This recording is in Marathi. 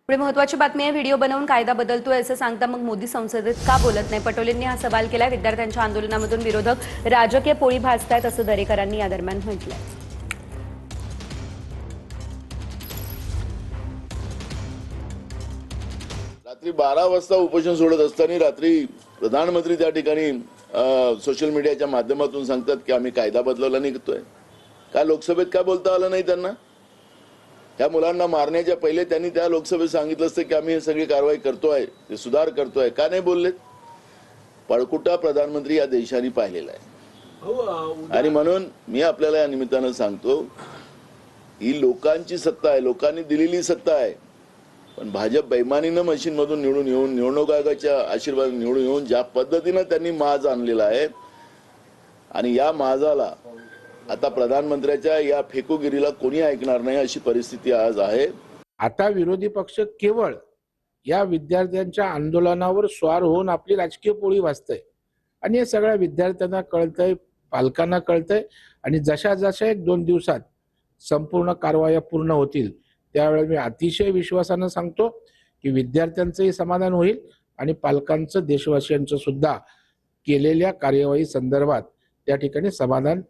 पुढे महत्त्वाची बातमी आहे. व्हिडिओ बनवून कायदा बदलतोय असं सांगता मग मोदी संसदेत का बोलत नाही? पटोलेंनी हा सवाल केलाय. विद्यार्थ्यांच्या आंदोलनामधून विरोधक राजकीय पोळी भाजतायत असं दरेकरांनी या दरम्यान म्हटलंय. रात्री 12 वाजता उपोषण सोडत असताना रात्री प्रधानमंत्री त्या ठिकाणी सोशल मीडियाच्या माध्यमातून सांगतात की आम्ही कायदा बदलवला निघतोय. का लोकसभेत काय बोलता आलं नाही त्यांना? त्या मुलांना मारण्याच्या पहिले त्यांनी त्या लोकसभेत सांगितलं असतं की आम्ही हे सगळी कारवाई करतोय, ते सुधार करतोय. का नाही बोललेत? पळकुटा प्रधानमंत्री या देशाने पाहिलेला आहे. आणि म्हणून मी आपल्याला या निमित्तानं सांगतो, ही लोकांची सत्ता आहे, लोकांनी दिलेली सत्ता आहे. पण भाजप बेईमानीनं मशीन मधून निवडून येऊन निवडणूक आयोगाच्या आशीर्वाद निवडून येऊन ज्या पद्धतीनं त्यांनी माज आणलेला आहे आणि या माजाला आता प्रधानमंत्र्याच्या या फेकूगिरीला कोणी ऐकणार नाही अशी परिस्थिती आज आहे. आता विरोधी पक्ष केवळ या विद्यार्थ्यांच्या आंदोलनावर स्वार होऊन आपली राजकीय पोळी भाजतंय आणि हे सगळ्या विद्यार्थ्यांना कळतंय, पालकांना कळतंय आणि जशा जशा 1-2 दिवसात संपूर्ण कारवाया पूर्ण होतील त्यावेळेस मी अतिशय विश्वासानं सांगतो की विद्यार्थ्यांचंही समाधान होईल आणि पालकांचं, देशवासियांचं सुद्धा केलेल्या कार्यवाही संदर्भात त्या ठिकाणी समाधान